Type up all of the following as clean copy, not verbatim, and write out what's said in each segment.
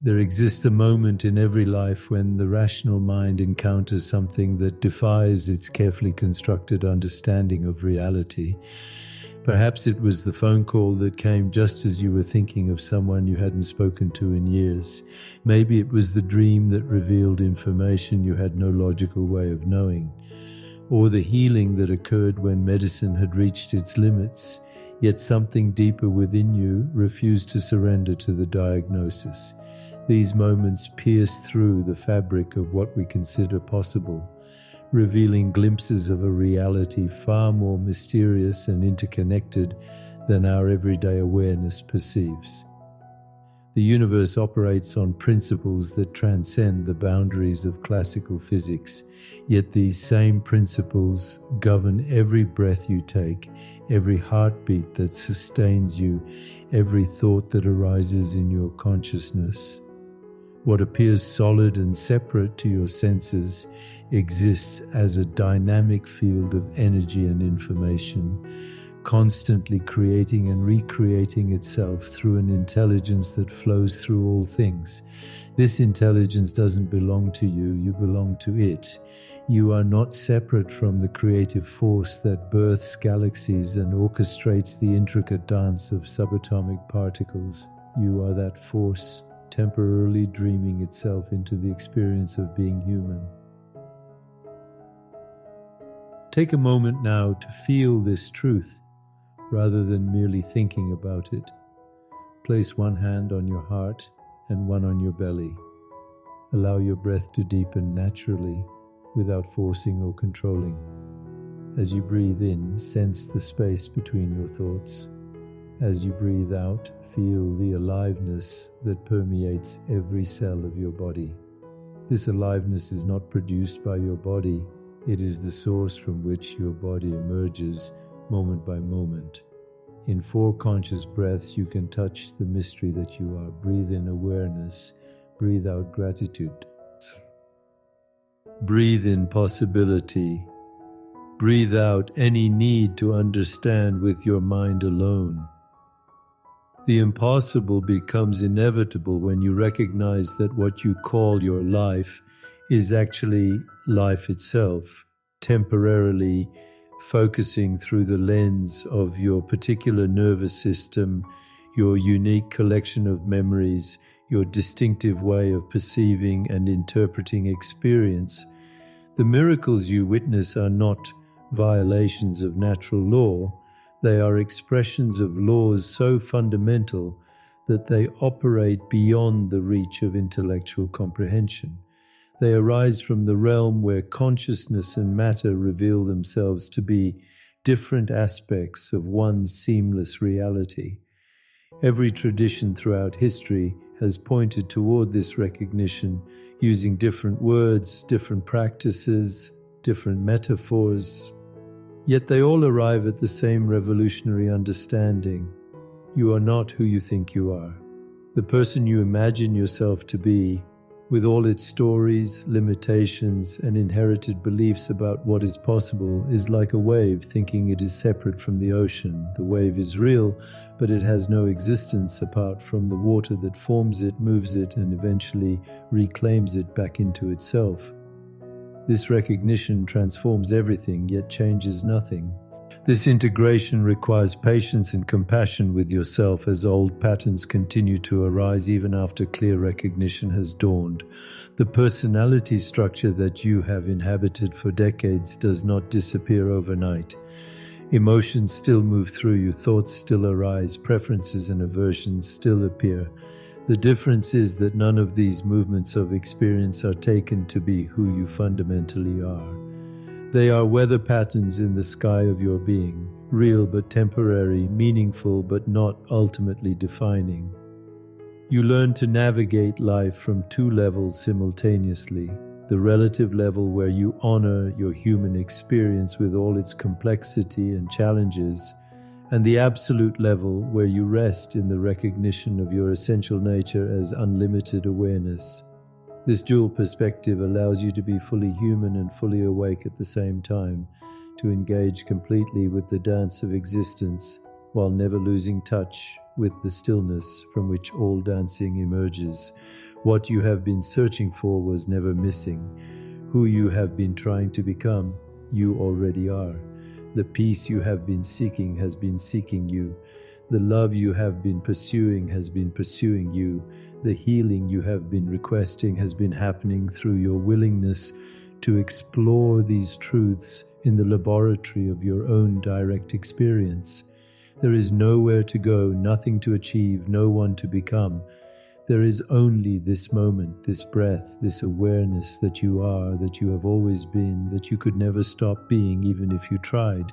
There exists a moment in every life when the rational mind encounters something that defies its carefully constructed understanding of reality. Perhaps it was the phone call that came just as you were thinking of someone you hadn't spoken to in years. Maybe it was the dream that revealed information you had no logical way of knowing. Or the healing that occurred when medicine had reached its limits, yet something deeper within you refused to surrender to the diagnosis. These moments pierce through the fabric of what we consider possible, revealing glimpses of a reality far more mysterious and interconnected than our everyday awareness perceives. The universe operates on principles that transcend the boundaries of classical physics, yet these same principles govern every breath you take, every heartbeat that sustains you, every thought that arises in your consciousness. What appears solid and separate to your senses exists as a dynamic field of energy and information, constantly creating and recreating itself through an intelligence that flows through all things. This intelligence doesn't belong to you, you belong to it. You are not separate from the creative force that births galaxies and orchestrates the intricate dance of subatomic particles. You are that force, temporarily dreaming itself into the experience of being human. Take a moment now to feel this truth, rather than merely thinking about it. Place one hand on your heart and one on your belly. Allow your breath to deepen naturally, without forcing or controlling. As you breathe in, sense the space between your thoughts. As you breathe out, feel the aliveness that permeates every cell of your body. This aliveness is not produced by your body, it is the source from which your body emerges moment by moment. In 4 conscious breaths, you can touch the mystery that you are. Breathe in awareness, breathe out gratitude. Breathe in possibility. Breathe out any need to understand with your mind alone. The impossible becomes inevitable when you recognize that what you call your life is actually life itself, temporarily focusing through the lens of your particular nervous system, your unique collection of memories, your distinctive way of perceiving and interpreting experience. The miracles you witness are not violations of natural law. They are expressions of laws so fundamental that they operate beyond the reach of intellectual comprehension. They arise from the realm where consciousness and matter reveal themselves to be different aspects of one seamless reality. Every tradition throughout history has pointed toward this recognition, using different words, different practices, different metaphors. Yet they all arrive at the same revolutionary understanding. You are not who you think you are. The person you imagine yourself to be, with all its stories, limitations, and inherited beliefs about what is possible, is like a wave thinking it is separate from the ocean. The wave is real, but it has no existence apart from the water that forms it, moves it, and eventually reclaims it back into itself. This recognition transforms everything, yet changes nothing. This integration requires patience and compassion with yourself as old patterns continue to arise even after clear recognition has dawned. The personality structure that you have inhabited for decades does not disappear overnight. Emotions still move through you, thoughts still arise, preferences and aversions still appear. The difference is that none of these movements of experience are taken to be who you fundamentally are. They are weather patterns in the sky of your being, real but temporary, meaningful but not ultimately defining. You learn to navigate life from 2 levels simultaneously: the relative level where you honor your human experience with all its complexity and challenges, and the absolute level where you rest in the recognition of your essential nature as unlimited awareness. This dual perspective allows you to be fully human and fully awake at the same time, to engage completely with the dance of existence while never losing touch with the stillness from which all dancing emerges. What you have been searching for was never missing. Who you have been trying to become, you already are. The peace you have been seeking has been seeking you. The love you have been pursuing has been pursuing you. The healing you have been requesting has been happening through your willingness to explore these truths in the laboratory of your own direct experience. There is nowhere to go, nothing to achieve, no one to become. There is only this moment, this breath, this awareness that you are, that you have always been, that you could never stop being even if you tried.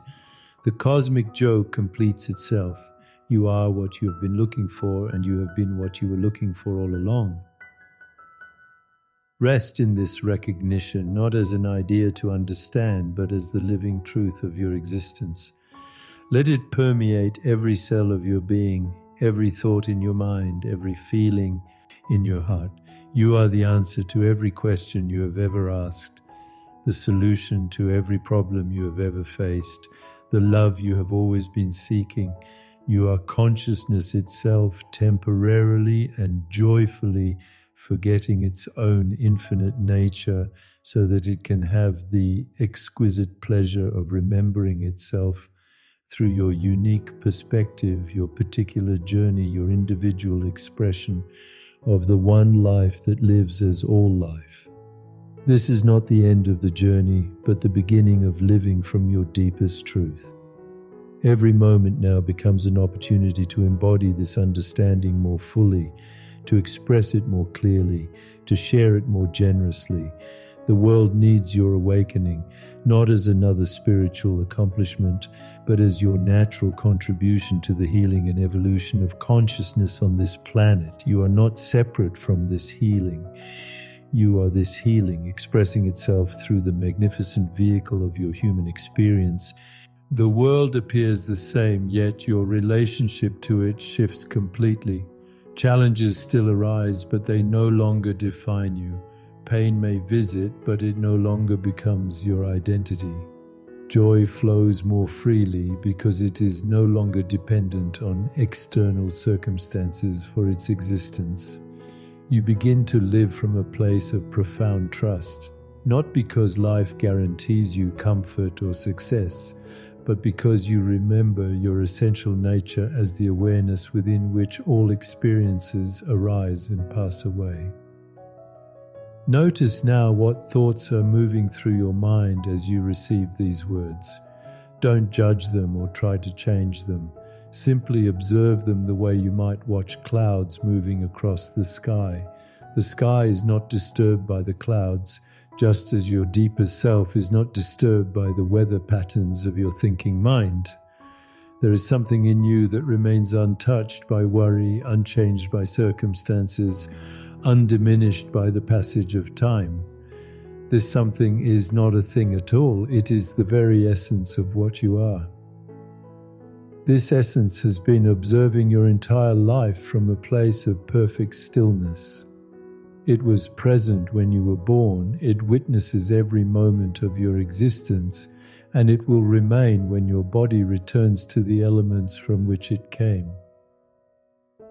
The cosmic joke completes itself. You are what you have been looking for, and you have been what you were looking for all along. Rest in this recognition, not as an idea to understand, but as the living truth of your existence. Let it permeate every cell of your being, every thought in your mind, every feeling in your heart. You are the answer to every question you have ever asked, the solution to every problem you have ever faced, the love you have always been seeking. You are consciousness itself, temporarily and joyfully forgetting its own infinite nature so that it can have the exquisite pleasure of remembering itself through your unique perspective, your particular journey, your individual expression of the one life that lives as all life. This is not the end of the journey, but the beginning of living from your deepest truth. Every moment now becomes an opportunity to embody this understanding more fully, to express it more clearly, to share it more generously. The world needs your awakening, not as another spiritual accomplishment, but as your natural contribution to the healing and evolution of consciousness on this planet. You are not separate from this healing. You are this healing expressing itself through the magnificent vehicle of your human experience. The world appears the same, yet your relationship to it shifts completely. Challenges still arise, but they no longer define you. Pain may visit, but it no longer becomes your identity. Joy flows more freely because it is no longer dependent on external circumstances for its existence. You begin to live from a place of profound trust, not because life guarantees you comfort or success, but because you remember your essential nature as the awareness within which all experiences arise and pass away. Notice now what thoughts are moving through your mind as you receive these words. Don't judge them or try to change them. Simply observe them the way you might watch clouds moving across the sky. The sky is not disturbed by the clouds, just as your deeper self is not disturbed by the weather patterns of your thinking mind. There is something in you that remains untouched by worry, unchanged by circumstances, undiminished by the passage of time. This something is not a thing at all. It is the very essence of what you are. This essence has been observing your entire life from a place of perfect stillness. It was present when you were born, it witnesses every moment of your existence, and it will remain when your body returns to the elements from which it came.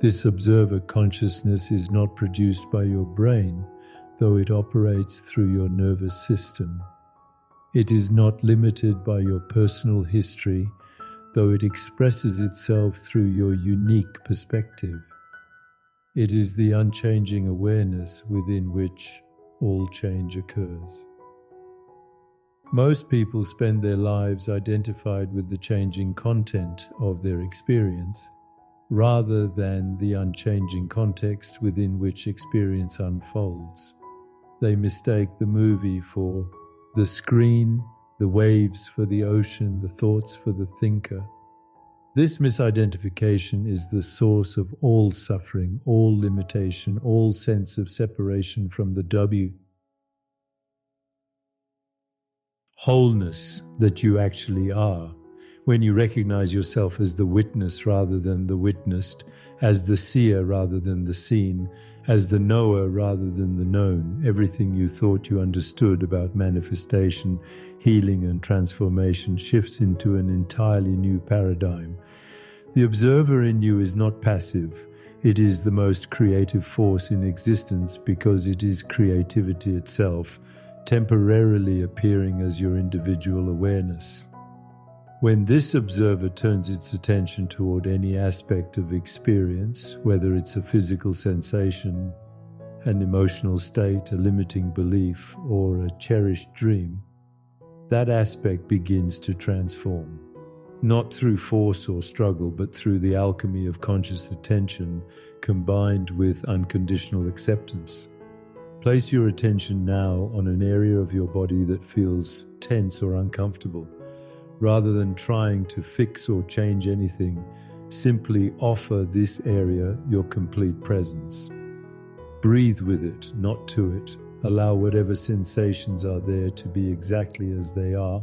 This observer consciousness is not produced by your brain, though it operates through your nervous system. It is not limited by your personal history, though it expresses itself through your unique perspective. It is the unchanging awareness within which all change occurs. Most people spend their lives identified with the changing content of their experience, rather than the unchanging context within which experience unfolds. They mistake the movie for the screen, the waves for the ocean, the thoughts for the thinker. This misidentification is the source of all suffering, all limitation, all sense of separation from the wholeness that you actually are. When you recognize yourself as the witness rather than the witnessed, as the seer rather than the seen, as the knower rather than the known, everything you thought you understood about manifestation, healing and transformation shifts into an entirely new paradigm. The observer in you is not passive. It is the most creative force in existence because it is creativity itself, temporarily appearing as your individual awareness. When this observer turns its attention toward any aspect of experience, whether it's a physical sensation, an emotional state, a limiting belief, or a cherished dream, that aspect begins to transform. Not through force or struggle, but through the alchemy of conscious attention combined with unconditional acceptance. Place your attention now on an area of your body that feels tense or uncomfortable. Rather than trying to fix or change anything, simply offer this area your complete presence. Breathe with it, not to it. Allow whatever sensations are there to be exactly as they are,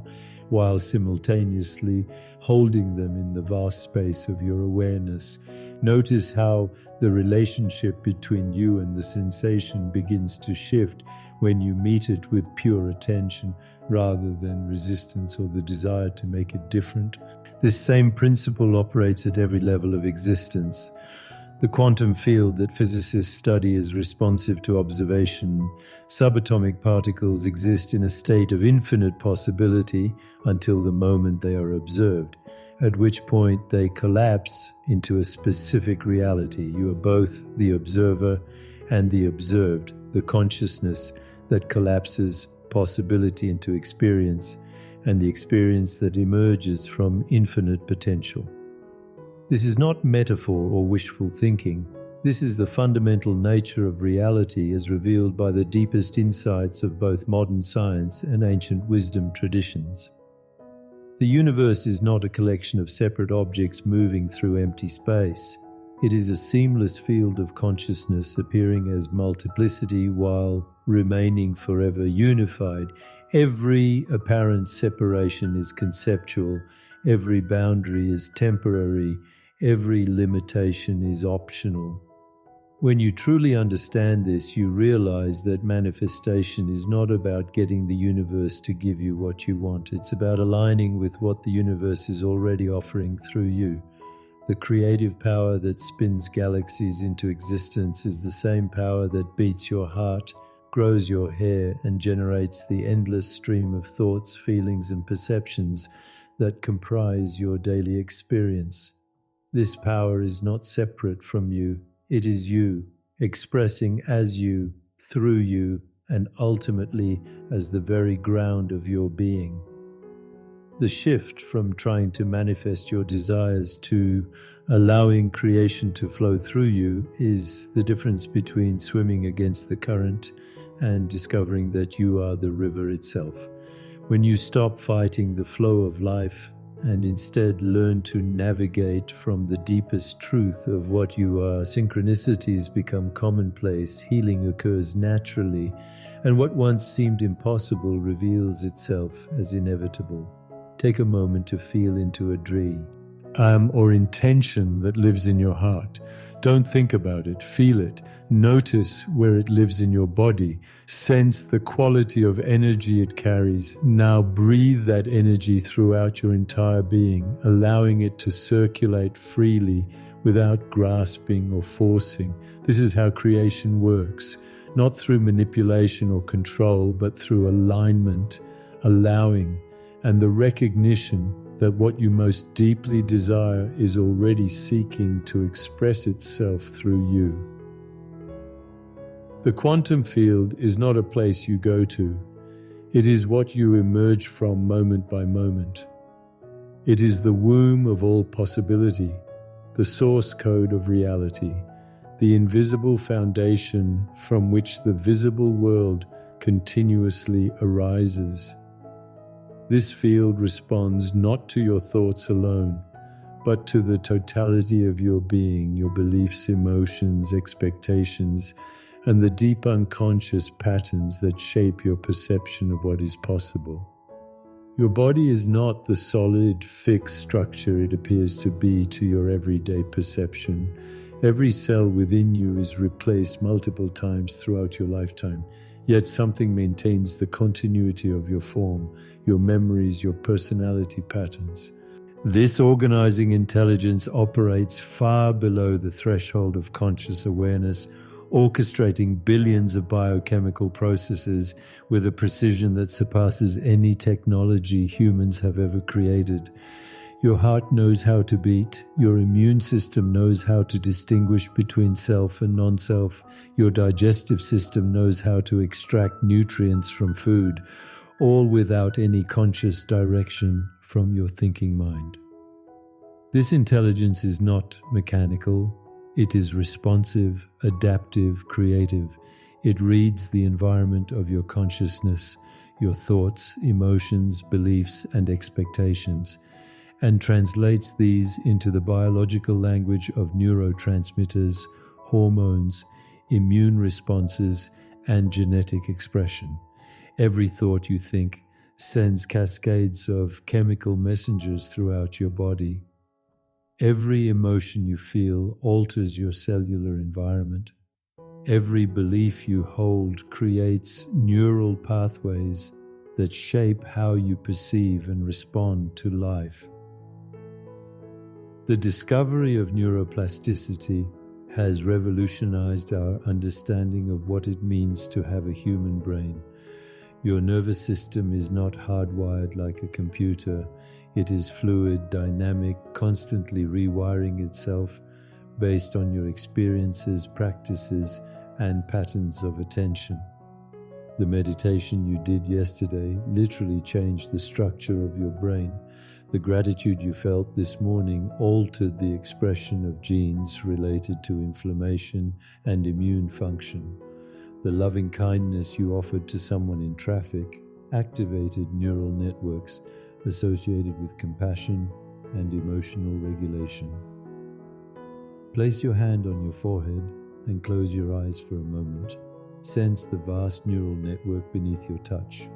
while simultaneously holding them in the vast space of your awareness. Notice how the relationship between you and the sensation begins to shift when you meet it with pure attention rather than resistance or the desire to make it different. This same principle operates at every level of existence. The quantum field that physicists study is responsive to observation. Subatomic particles exist in a state of infinite possibility until the moment they are observed, at which point they collapse into a specific reality. You are both the observer and the observed, the consciousness that collapses possibility into experience, and the experience that emerges from infinite potential. This is not metaphor or wishful thinking. This is the fundamental nature of reality as revealed by the deepest insights of both modern science and ancient wisdom traditions. The universe is not a collection of separate objects moving through empty space. It is a seamless field of consciousness appearing as multiplicity while remaining forever unified. Every apparent separation is conceptual. Every boundary is temporary. Every limitation is optional. When you truly understand this, you realize that manifestation is not about getting the universe to give you what you want. It's about aligning with what the universe is already offering through you. The creative power that spins galaxies into existence is the same power that beats your heart, grows your hair, and generates the endless stream of thoughts, feelings, and perceptions that comprise your daily experience. This power is not separate from you. It is you, expressing as you, through you, and ultimately as the very ground of your being. The shift from trying to manifest your desires to allowing creation to flow through you is the difference between swimming against the current and discovering that you are the river itself. When you stop fighting the flow of life and instead learn to navigate from the deepest truth of what you are, synchronicities become commonplace, healing occurs naturally, and what once seemed impossible reveals itself as inevitable. Take a moment to feel into a dream or intention that lives in your heart. Don't think about it, feel it. Notice where it lives in your body. Sense the quality of energy it carries. Now breathe that energy throughout your entire being, allowing it to circulate freely without grasping or forcing. This is how creation works, not through manipulation or control, but through alignment, allowing, and the recognition that what you most deeply desire is already seeking to express itself through you. The quantum field is not a place you go to. It is what you emerge from moment by moment. It is the womb of all possibility, the source code of reality, the invisible foundation from which the visible world continuously arises. This field responds not to your thoughts alone, but to the totality of your being, your beliefs, emotions, expectations, and the deep unconscious patterns that shape your perception of what is possible. Your body is not the solid, fixed structure it appears to be to your everyday perception. Every cell within you is replaced multiple times throughout your lifetime. Yet something maintains the continuity of your form, your memories, your personality patterns. This organizing intelligence operates far below the threshold of conscious awareness, orchestrating billions of biochemical processes with a precision that surpasses any technology humans have ever created. Your heart knows how to beat, your immune system knows how to distinguish between self and non-self, your digestive system knows how to extract nutrients from food, all without any conscious direction from your thinking mind. This intelligence is not mechanical, it is responsive, adaptive, creative. It reads the environment of your consciousness, your thoughts, emotions, beliefs, and expectations, and translates these into the biological language of neurotransmitters, hormones, immune responses, and genetic expression. Every thought you think sends cascades of chemical messengers throughout your body. Every emotion you feel alters your cellular environment. Every belief you hold creates neural pathways that shape how you perceive and respond to life. The discovery of neuroplasticity has revolutionized our understanding of what it means to have a human brain. Your nervous system is not hardwired like a computer. It is fluid, dynamic, constantly rewiring itself based on your experiences, practices, and patterns of attention. The meditation you did yesterday literally changed the structure of your brain. The gratitude you felt this morning altered the expression of genes related to inflammation and immune function. The loving kindness you offered to someone in traffic activated neural networks associated with compassion and emotional regulation. Place your hand on your forehead and close your eyes for a moment. Sense the vast neural network beneath your touch.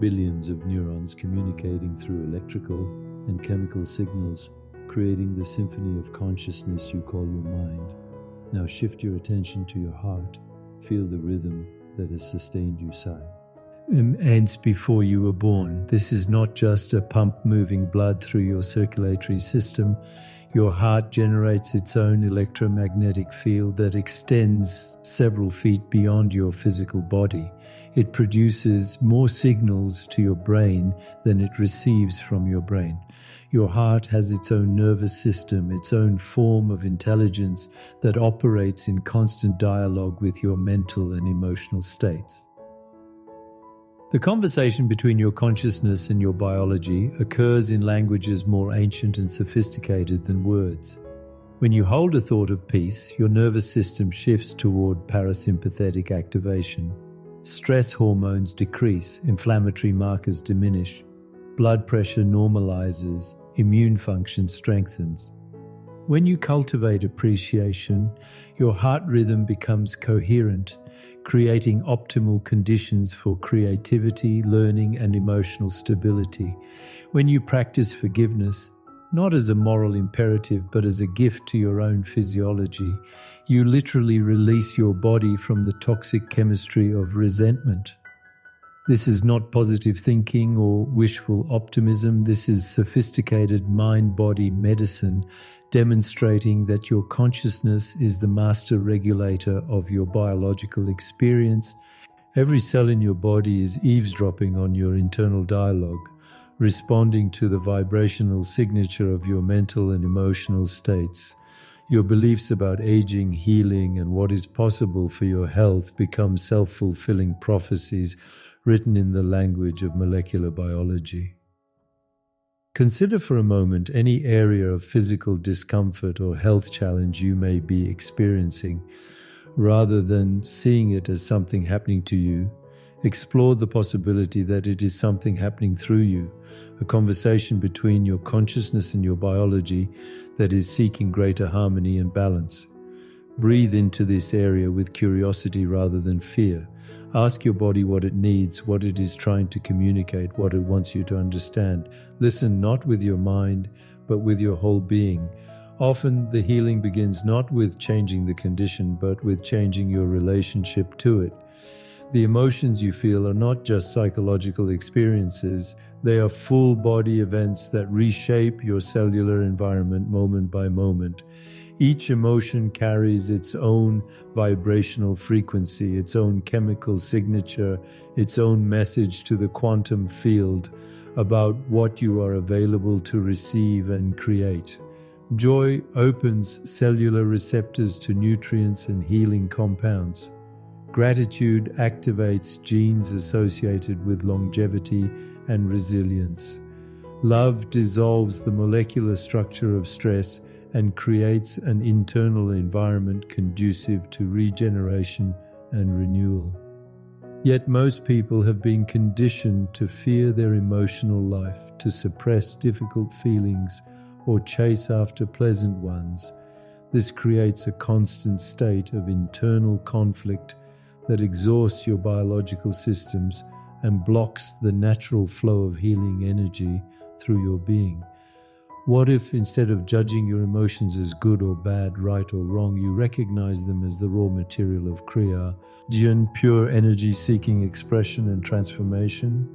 Billions of neurons communicating through electrical and chemical signals, creating the symphony of consciousness you call your mind. Now shift your attention to your heart. Feel the rhythm that has sustained you sigh. Hence, before you were born, this is not just a pump moving blood through your circulatory system. Your heart generates its own electromagnetic field that extends several feet beyond your physical body. It produces more signals to your brain than it receives from your brain. Your heart has its own nervous system, its own form of intelligence that operates in constant dialogue with your mental and emotional states. The conversation between your consciousness and your biology occurs in languages more ancient and sophisticated than words. When you hold a thought of peace, your nervous system shifts toward parasympathetic activation. Stress hormones decrease, inflammatory markers diminish, blood pressure normalizes, immune function strengthens. When you cultivate appreciation, your heart rhythm becomes coherent, creating optimal conditions for creativity, learning, and emotional stability. When you practice forgiveness, not as a moral imperative but as a gift to your own physiology, you literally release your body from the toxic chemistry of resentment. This is not positive thinking or wishful optimism. This is sophisticated mind-body medicine, demonstrating that your consciousness is the master regulator of your biological experience. Every cell in your body is eavesdropping on your internal dialogue, responding to the vibrational signature of your mental and emotional states. Your beliefs about aging, healing, and what is possible for your health become self-fulfilling prophecies written in the language of molecular biology. Consider for a moment any area of physical discomfort or health challenge you may be experiencing. Rather than seeing it as something happening to you, explore the possibility that it is something happening through you, a conversation between your consciousness and your biology that is seeking greater harmony and balance. Breathe into this area with curiosity rather than fear. Ask your body what it needs, what it is trying to communicate, what it wants you to understand. Listen not with your mind, but with your whole being. Often the healing begins not with changing the condition, but with changing your relationship to it. The emotions you feel are not just psychological experiences, They are full-body events that reshape your cellular environment moment by moment. Each emotion carries its own vibrational frequency, its own chemical signature, its own message to the quantum field about what you are available to receive and create. Joy opens cellular receptors to nutrients and healing compounds. Gratitude activates genes associated with longevity and resilience. Love dissolves the molecular structure of stress and creates an internal environment conducive to regeneration and renewal. Yet most people have been conditioned to fear their emotional life, to suppress difficult feelings, or chase after pleasant ones. This creates a constant state of internal conflict that exhausts your biological systems and blocks the natural flow of healing energy through your being. What if, instead of judging your emotions as good or bad, right or wrong, you recognize them as the raw material of Kriya, Jin, pure energy-seeking expression and transformation?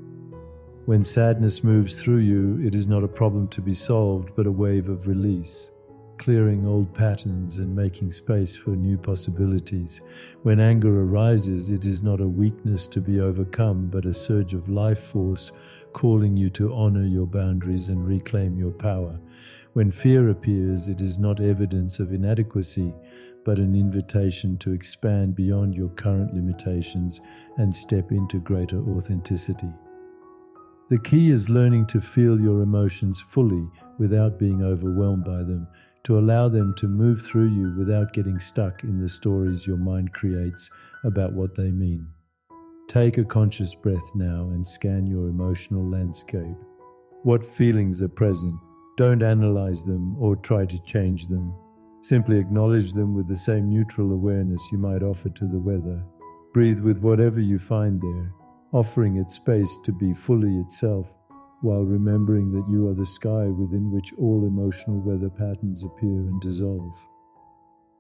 When sadness moves through you, it is not a problem to be solved, but a wave of release, clearing old patterns and making space for new possibilities. When anger arises, it is not a weakness to be overcome, but a surge of life force calling you to honor your boundaries and reclaim your power. When fear appears, it is not evidence of inadequacy, but an invitation to expand beyond your current limitations and step into greater authenticity. The key is learning to feel your emotions fully without being overwhelmed by them, to allow them to move through you without getting stuck in the stories your mind creates about what they mean. Take a conscious breath now and scan your emotional landscape. What feelings are present? Don't analyze them or try to change them. Simply acknowledge them with the same neutral awareness you might offer to the weather. Breathe with whatever you find there, offering it space to be fully itself, while remembering that you are the sky within which all emotional weather patterns appear and dissolve.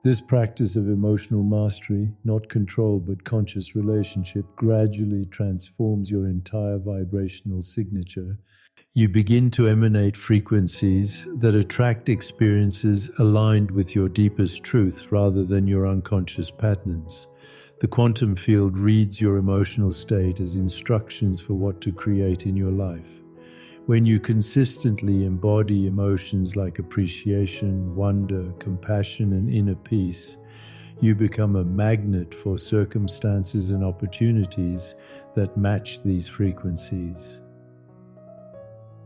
This practice of emotional mastery, not control but conscious relationship, gradually transforms your entire vibrational signature. You begin to emanate frequencies that attract experiences aligned with your deepest truth rather than your unconscious patterns. The quantum field reads your emotional state as instructions for what to create in your life. When you consistently embody emotions like appreciation, wonder, compassion, and inner peace, you become a magnet for circumstances and opportunities that match these frequencies.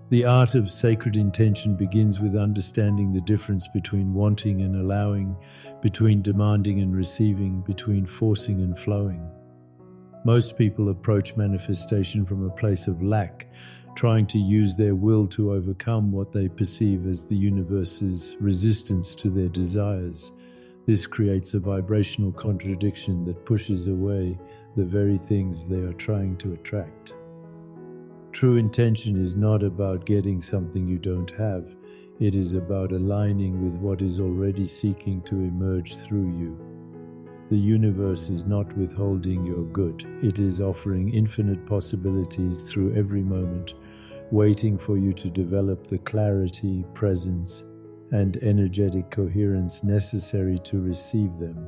The art of sacred intention begins with understanding the difference between wanting and allowing, between demanding and receiving, between forcing and flowing. Most people approach manifestation from a place of lack, trying to use their will to overcome what they perceive as the universe's resistance to their desires. This creates a vibrational contradiction that pushes away the very things they are trying to attract. True intention is not about getting something you don't have. It is about aligning with what is already seeking to emerge through you. The universe is not withholding your good. It is offering infinite possibilities through every moment, waiting for you to develop the clarity, presence, and energetic coherence necessary to receive them.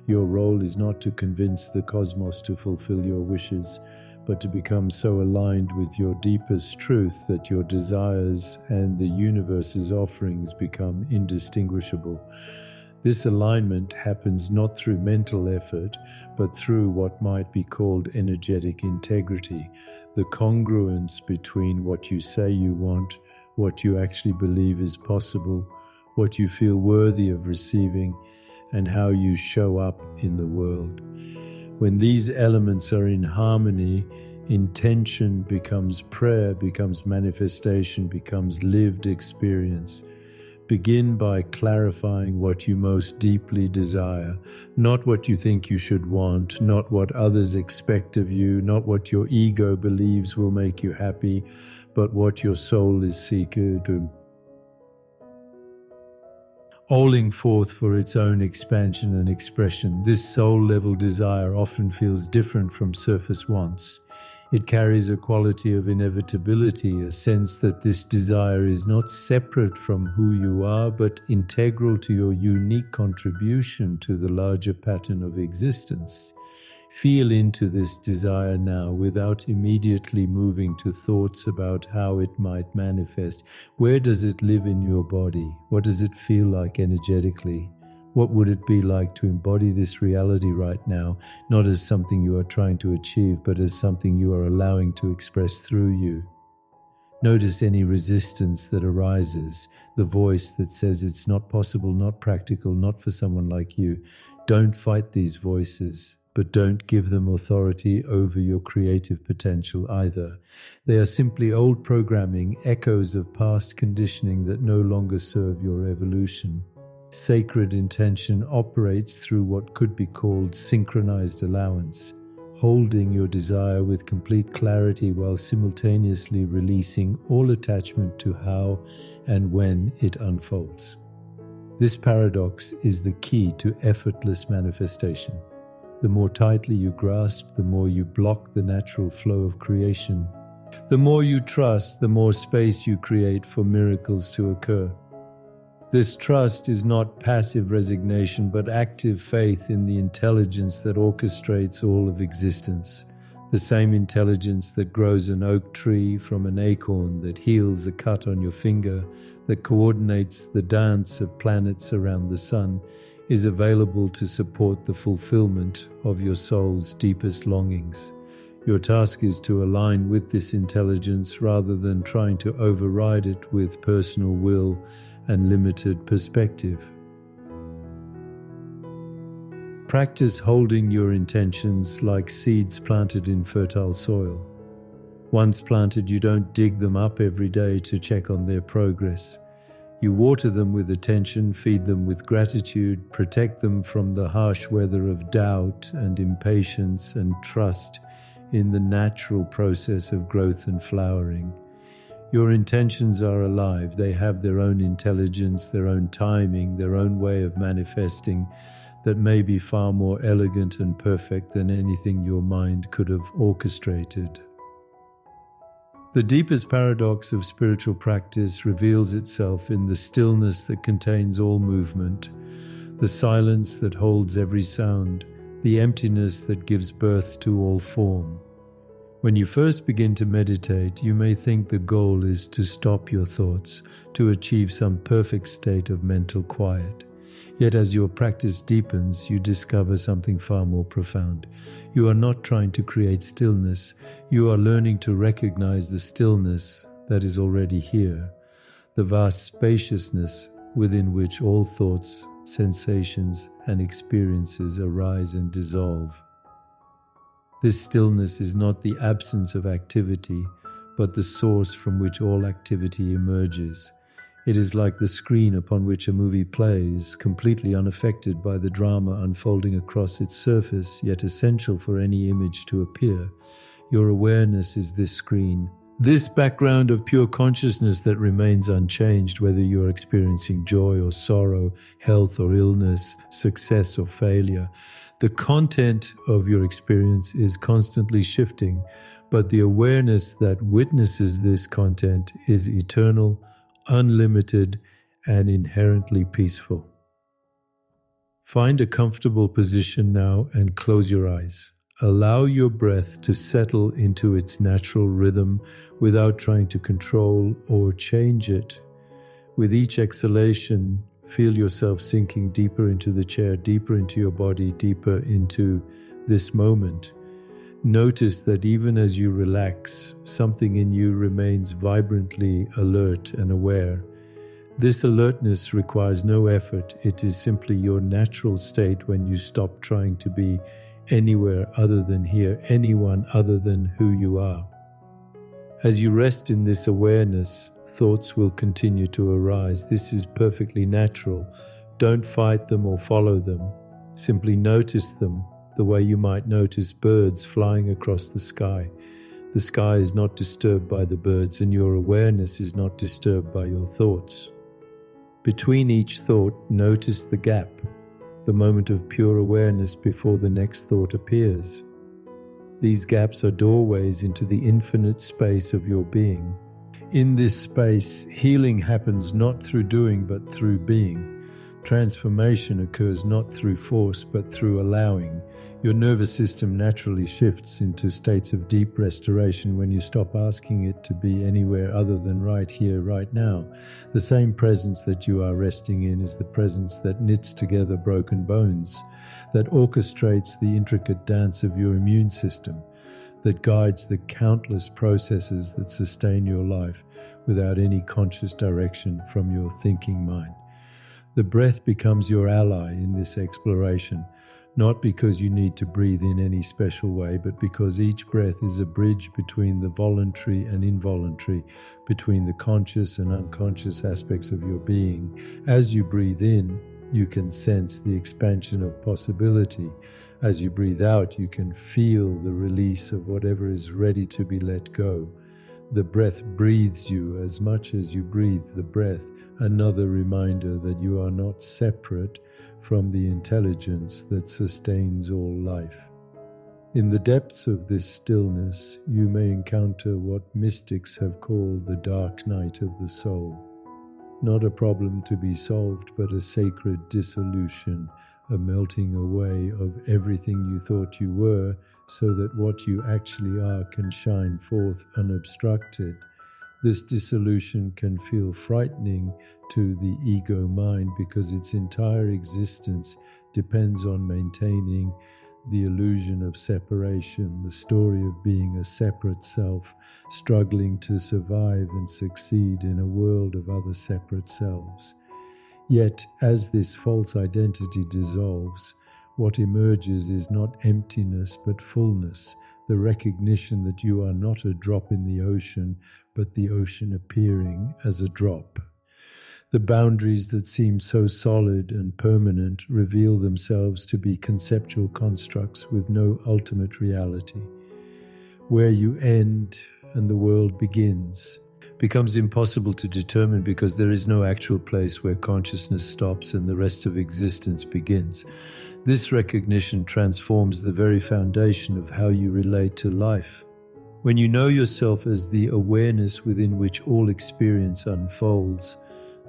Your role is not to convince the cosmos to fulfill your wishes, but to become so aligned with your deepest truth that your desires and the universe's offerings become indistinguishable. This alignment happens not through mental effort, but through what might be called energetic integrity, the congruence between what you say you want, what you actually believe is possible, what you feel worthy of receiving, and how you show up in the world. When these elements are in harmony, intention becomes prayer, becomes manifestation, becomes lived experience. Begin by clarifying what you most deeply desire, not what you think you should want, not what others expect of you, not what your ego believes will make you happy, but what your soul is seeking to. Calling forth for its own expansion and expression. This soul-level desire often feels different from surface wants. It carries a quality of inevitability, a sense that this desire is not separate from who you are, but integral to your unique contribution to the larger pattern of existence. Feel into this desire now without immediately moving to thoughts about how it might manifest. Where does it live in your body? What does it feel like energetically? What would it be like to embody this reality right now, not as something you are trying to achieve, but as something you are allowing to express through you? Notice any resistance that arises, the voice that says it's not possible, not practical, not for someone like you. Don't fight these voices, but don't give them authority over your creative potential either. They are simply old programming, echoes of past conditioning that no longer serve your evolution. Sacred intention operates through what could be called synchronized allowance, holding your desire with complete clarity while simultaneously releasing all attachment to how and when it unfolds. This paradox is the key to effortless manifestation. The more tightly you grasp, the more you block the natural flow of creation. The more you trust, the more space you create for miracles to occur. This trust is not passive resignation, but active faith in the intelligence that orchestrates all of existence. The same intelligence that grows an oak tree from an acorn, that heals a cut on your finger, that coordinates the dance of planets around the sun, is available to support the fulfillment of your soul's deepest longings. Your task is to align with this intelligence rather than trying to override it with personal will and limited perspective. Practice holding your intentions like seeds planted in fertile soil. Once planted, you don't dig them up every day to check on their progress. You water them with attention, feed them with gratitude, protect them from the harsh weather of doubt and impatience, and trust in the natural process of growth and flowering. Your intentions are alive. They have their own intelligence, their own timing, their own way of manifesting that may be far more elegant and perfect than anything your mind could have orchestrated. The deepest paradox of spiritual practice reveals itself in the stillness that contains all movement, the silence that holds every sound, the emptiness that gives birth to all form. When you first begin to meditate, you may think the goal is to stop your thoughts, to achieve some perfect state of mental quiet. Yet as your practice deepens, you discover something far more profound. You are not trying to create stillness. You are learning to recognize the stillness that is already here, the vast spaciousness within which all thoughts, sensations, and experiences arise and dissolve. This stillness is not the absence of activity, but the source from which all activity emerges. It is like the screen upon which a movie plays, completely unaffected by the drama unfolding across its surface, yet essential for any image to appear. Your awareness is this screen, this background of pure consciousness that remains unchanged, whether you're experiencing joy or sorrow, health or illness, success or failure. The content of your experience is constantly shifting, but the awareness that witnesses this content is eternal, unlimited, and inherently peaceful. Find a comfortable position now and close your eyes. Allow your breath to settle into its natural rhythm without trying to control or change it. With each exhalation, feel yourself sinking deeper into the chair, deeper into your body, deeper into this moment. Notice that even as you relax, something in you remains vibrantly alert and aware. This alertness requires no effort. It is simply your natural state when you stop trying to be anywhere other than here, anyone other than who you are. As you rest in this awareness, thoughts will continue to arise. This is perfectly natural. Don't fight them or follow them. Simply notice them, the way you might notice birds flying across the sky. The sky is not disturbed by the birds, and your awareness is not disturbed by your thoughts. Between each thought, notice the gap, the moment of pure awareness before the next thought appears. These gaps are doorways into the infinite space of your being. In this space, healing happens not through doing but through being. Transformation occurs not through force but through allowing. Your nervous system naturally shifts into states of deep restoration when you stop asking it to be anywhere other than right here, right now. The same presence that you are resting in is the presence that knits together broken bones, that orchestrates the intricate dance of your immune system, that guides the countless processes that sustain your life without any conscious direction from your thinking mind. The breath becomes your ally in this exploration, not because you need to breathe in any special way, but because each breath is a bridge between the voluntary and involuntary, between the conscious and unconscious aspects of your being. As you breathe in, you can sense the expansion of possibility. As you breathe out, you can feel the release of whatever is ready to be let go. The breath breathes you as much as you breathe the breath, another reminder that you are not separate from the intelligence that sustains all life. In the depths of this stillness, you may encounter what mystics have called the dark night of the soul. Not a problem to be solved, but a sacred dissolution, a melting away of everything you thought you were, so that what you actually are can shine forth unobstructed. This dissolution can feel frightening to the ego mind because its entire existence depends on maintaining the illusion of separation, the story of being a separate self, struggling to survive and succeed in a world of other separate selves. Yet, as this false identity dissolves, what emerges is not emptiness but fullness, the recognition that you are not a drop in the ocean, but the ocean appearing as a drop. The boundaries that seem so solid and permanent reveal themselves to be conceptual constructs with no ultimate reality. Where you end and the world begins becomes impossible to determine because there is no actual place where consciousness stops and the rest of existence begins. This recognition transforms the very foundation of how you relate to life. When you know yourself as the awareness within which all experience unfolds,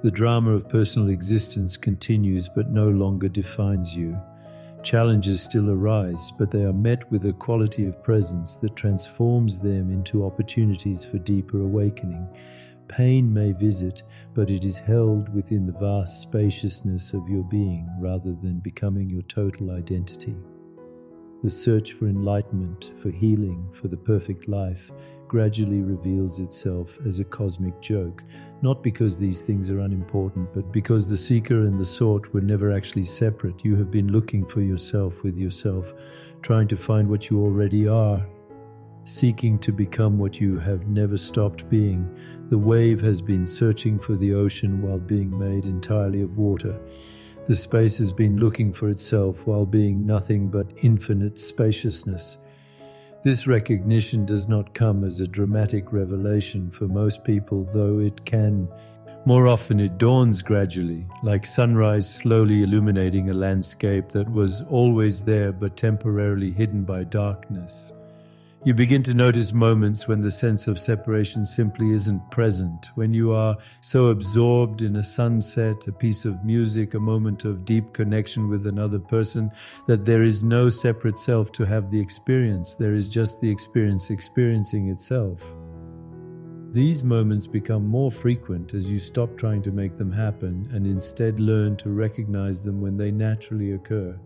the drama of personal existence continues but no longer defines you. Challenges still arise, but they are met with a quality of presence that transforms them into opportunities for deeper awakening. Pain may visit, but it is held within the vast spaciousness of your being rather than becoming your total identity. The search for enlightenment, for healing, for the perfect life gradually reveals itself as a cosmic joke, not because these things are unimportant, but because the seeker and the sought were never actually separate. You have been looking for yourself with yourself, trying to find what you already are, seeking to become what you have never stopped being. The wave has been searching for the ocean while being made entirely of water. The space has been looking for itself while being nothing but infinite spaciousness. This recognition does not come as a dramatic revelation for most people, though it can. More often it dawns gradually, like sunrise slowly illuminating a landscape that was always there but temporarily hidden by darkness. You begin to notice moments when the sense of separation simply isn't present, when you are so absorbed in a sunset, a piece of music, a moment of deep connection with another person, that there is no separate self to have the experience. There is just the experience experiencing itself. These moments become more frequent as you stop trying to make them happen and instead learn to recognize them when they naturally occur.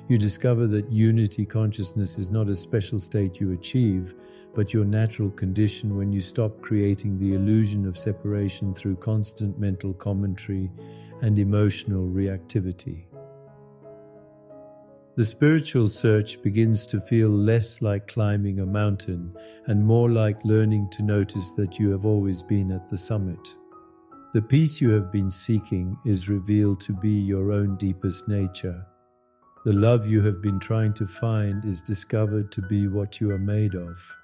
You discover that unity consciousness is not a special state you achieve, but your natural condition when you stop creating the illusion of separation through constant mental commentary and emotional reactivity. The spiritual search begins to feel less like climbing a mountain and more like learning to notice that you have always been at the summit. The peace you have been seeking is revealed to be your own deepest nature. The love you have been trying to find is discovered to be what you are made of.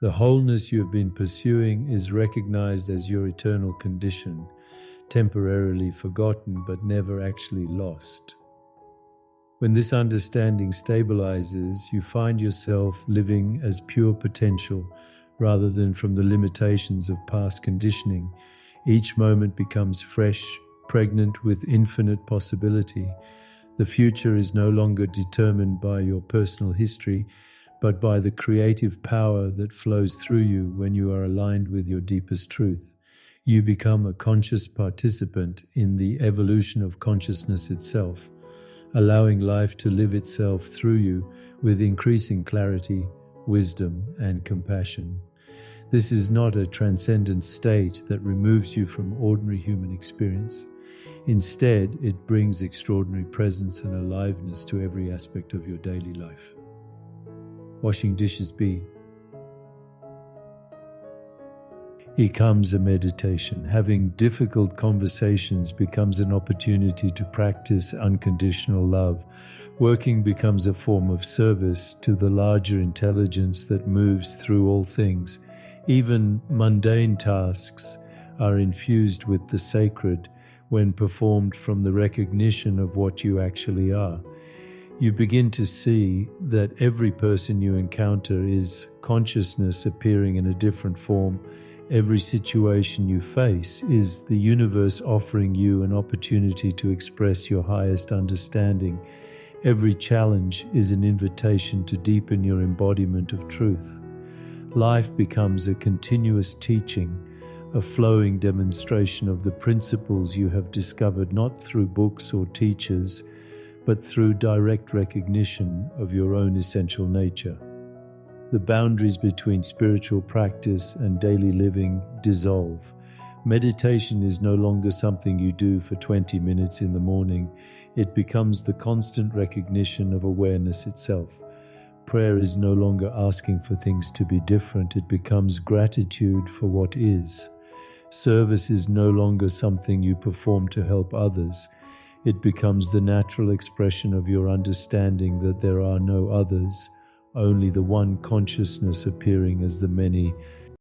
The wholeness you have been pursuing is recognized as your eternal condition, temporarily forgotten but never actually lost. When this understanding stabilizes, you find yourself living as pure potential rather than from the limitations of past conditioning. Each moment becomes fresh, pregnant with infinite possibility. The future is no longer determined by your personal history, but by the creative power that flows through you when you are aligned with your deepest truth. You become a conscious participant in the evolution of consciousness itself, allowing life to live itself through you with increasing clarity, wisdom, and compassion. This is not a transcendent state that removes you from ordinary human experience. Instead, it brings extraordinary presence and aliveness to every aspect of your daily life. Washing dishes be. Becomes a meditation. Having difficult conversations becomes an opportunity to practice unconditional love. Working becomes a form of service to the larger intelligence that moves through all things. Even mundane tasks are infused with the sacred when performed from the recognition of what you actually are. You begin to see that every person you encounter is consciousness appearing in a different form. Every situation you face is the universe offering you an opportunity to express your highest understanding. Every challenge is an invitation to deepen your embodiment of truth. Life becomes a continuous teaching, a flowing demonstration of the principles you have discovered not through books or teachers, but through direct recognition of your own essential nature. The boundaries between spiritual practice and daily living dissolve. Meditation is no longer something you do for 20 minutes in the morning. It becomes the constant recognition of awareness itself. Prayer is no longer asking for things to be different. It becomes gratitude for what is. Service is no longer something you perform to help others. It becomes the natural expression of your understanding that there are no others, only the one consciousness appearing as the many.